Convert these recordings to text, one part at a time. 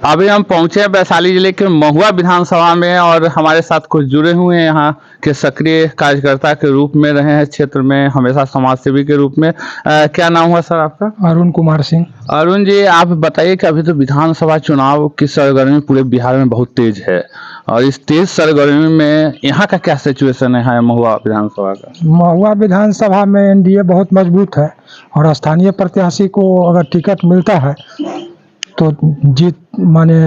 अभी हम पहुंचे हैं वैशाली जिले के महुआ विधानसभा में और हमारे साथ कुछ जुड़े हुए हैं यहाँ के सक्रिय कार्यकर्ता के रूप में रहे हैं क्षेत्र में, हमेशा समाज सेवी के रूप में। क्या नाम हुआ सर आपका? अरुण कुमार सिंह। अरुण जी, आप बताइए कि अभी तो विधानसभा चुनाव की सरगर्मी पूरे बिहार में बहुत तेज है और इस तेज सरगर्मी में यहाँ का क्या सिचुएशन है महुआ विधानसभा का? महुआ विधानसभा में एनडीए बहुत मजबूत है और स्थानीय प्रत्याशी को अगर टिकट मिलता है तो जीत माने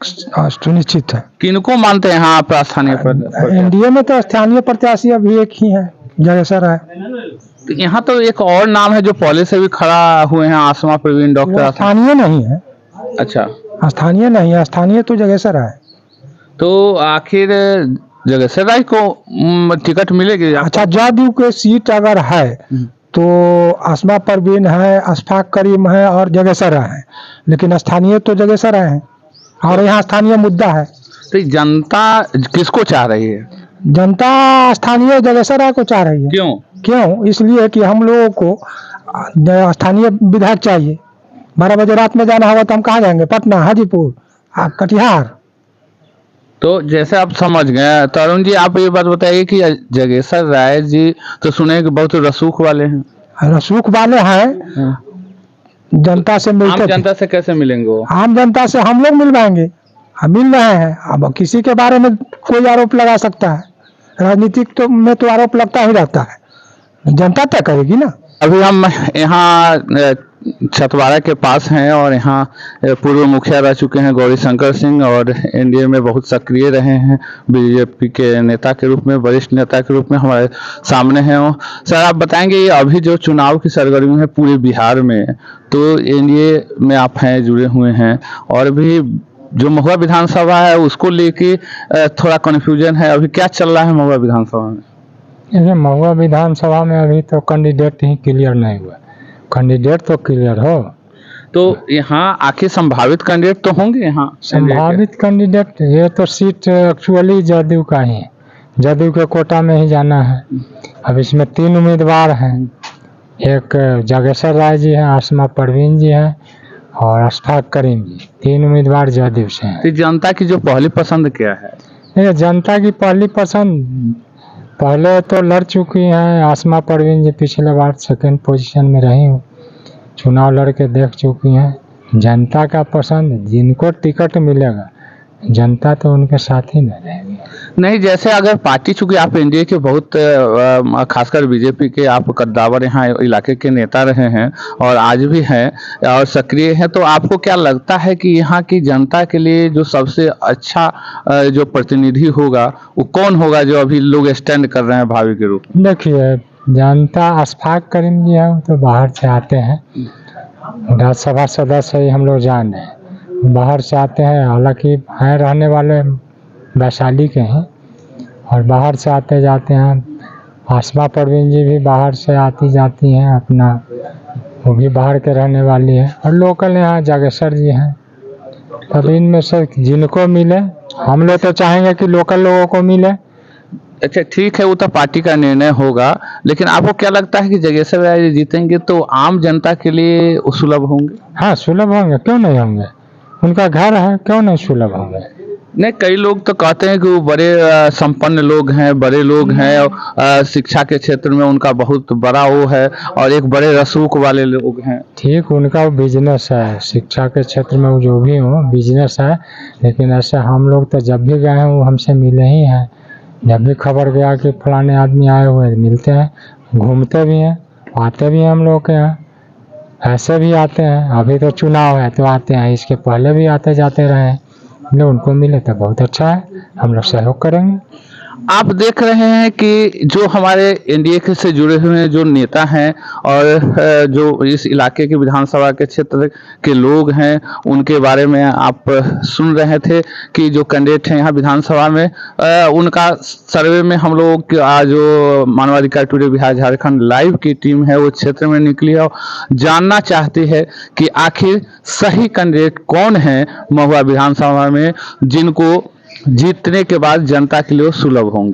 सुनिश्चित है। किनको मानते हैं यहाँ आप स्थानीय प्रत्याशी? एनडीए में तो स्थानीय प्रत्याशी अभी एक ही है, जगेसर है। तो यहाँ तो एक और नाम है जो पहले से भी खड़ा हुए हैं, आसमा प्रवीण डॉक्टर। स्थानीय नहीं है। अच्छा, स्थानीय नहीं है, स्थानीय तो जगेसर है। तो आखिर जगेसर राय को टिकट मिलेगी? अच्छा, जदयू के सीट अगर है तो आसमा परवीन है, अशफाक करीम है और जगेसर है, लेकिन स्थानीय तो जगेसर है और यहाँ स्थानीय मुद्दा है। तो जनता किसको चाह रही है? जनता स्थानीय जगेसर को चाह रही है। क्यों? इसलिए कि हम लोगों को स्थानीय विधायक चाहिए। 12 बजे रात में जाना होगा तो हम कहाँ जाएंगे? पटना, हाजीपुर, कटिहार। तो जैसे आप समझ गए, तरुण जी आप ये बात बताइए कि जगेसर राय जी तो सुने कि बहुत रसूख वाले हैं। रसूख वाले हैं, जनता से मिलते। आम जनता से कैसे मिलेंगे वो? आम जनता से हम लोग मिल पाएंगे, हम मिल रहे हैं। अब किसी के बारे में कोई आरोप लगा सकता है, राजनीतिक तो में तो आरोप लगता ही रहता है, जनता तय करेगी ना। अभी हम यहाँ छतवाड़ा के पास हैं और यहाँ पूर्व मुखिया रह चुके हैं गौरीशंकर सिंह और एनडीए में बहुत सक्रिय रहे हैं, बीजेपी के नेता के रूप में, वरिष्ठ नेता के रूप में हमारे सामने हैं वो। सर आप बताएंगे ये अभी जो चुनाव की सरगर्मी है पूरे बिहार में, तो एनडीए में आप हैं, जुड़े हुए हैं, और भी जो महुआ विधानसभा है उसको लेके थोड़ा कन्फ्यूजन है, अभी क्या चल रहा है महुआ विधानसभा में? महुआ विधानसभा में अभी तो कैंडिडेट ही क्लियर नहीं हुआ। कैंडिडेट तो क्लियर हो तो यहाँ आखिर संभावित कैंडिडेट तो होंगे। यहाँ संभावित कैंडिडेट, ये तो सीट एक्चुअली जदयू का ही है, जदयू के कोटा में ही जाना है। अब इसमें 3 उम्मीदवार हैं, एक जगेसर राय जी हैं, आसमा परवीन जी हैं और अशफाक करीम जी। 3 उम्मीदवार जदयू से हैं। तो जनता की जो पहली पसंद क्या है? ये जनता की पहली पसंद, पहले तो लड़ चुकी हैं आसमा परवीन जी, पिछले बार 2nd पोजीशन में रही हूँ, चुनाव लड़ के देख चुकी हैं। जनता का पसंद, जिनको टिकट मिलेगा जनता तो उनके साथ ही में रहेगी। नहीं, जैसे अगर पार्टी, चूंकि आप एनडीए के बहुत खासकर बीजेपी के आप कद्दावर यहाँ इलाके के नेता रहे हैं और आज भी हैं और सक्रिय हैं, तो आपको क्या लगता है कि यहाँ की जनता के लिए जो सबसे अच्छा जो प्रतिनिधि होगा वो कौन होगा, जो अभी लोग स्टैंड कर रहे हैं भावी के रूप में? देखिए, जनता अशफाक करीम जी है, तो बाहर से आते हैं, राज्यसभा सदस्य ही हम लोग जान रहे हैं, बाहर से आते हैं, हालांकि हैं रहने वाले वैशाली के हैं और बाहर से आते जाते हैं। आसमा परवीन जी भी बाहर से आती जाती हैं, अपना वो भी बाहर के रहने वाली है, और लोकल यहाँ जागेश्वर जी हैं। तब इनमें से जिनको मिले, हम लोग तो चाहेंगे कि लोकल लोगों को मिले। अच्छा ठीक है, वो तो पार्टी का निर्णय होगा, लेकिन आपको क्या लगता है कि जगेश्वर राय जीतेंगे तो आम जनता के लिए सुलभ होंगे? हाँ, सुलभ होंगे, क्यों नहीं होंगे, उनका घर है, क्यों नहीं सुलभ होंगे। नहीं, कई लोग तो कहते हैं कि वो बड़े संपन्न लोग हैं, बड़े लोग हैं और शिक्षा के क्षेत्र में उनका बहुत बड़ा वो है और एक बड़े रसूख वाले लोग हैं। ठीक, उनका वो बिजनेस है, शिक्षा के क्षेत्र में वो जो भी हो बिजनेस है, लेकिन ऐसे हम लोग तो जब भी गए हैं वो हमसे मिले ही हैं। जब भी खबर गया कि फलाने आदमी आए हुए हैं, मिलते हैं, घूमते भी हैं, आते भी हैं हम लोग के यहाँ, ऐसे भी आते हैं। अभी तो चुनाव है तो आते हैं, इसके पहले भी आते जाते रहे हैं, उनको मिले तो बहुत अच्छा है, हम लोग सहयोग करेंगे। आप देख रहे हैं कि जो हमारे एनडीए से जुड़े हुए जो नेता हैं और जो इस इलाके के विधानसभा के क्षेत्र के लोग हैं उनके बारे में आप सुन रहे थे कि जो कैंडिडेट हैं यहाँ विधानसभा में, उनका सर्वे में हम लोग जो मानवाधिकार टुडे बिहार झारखंड लाइव की टीम है वो क्षेत्र में निकली और जानना चाहती है कि आखिर सही कैंडिडेट कौन है महुआ विधानसभा में, जिनको जीतने के बाद जनता के लिए सुलभ होंगे।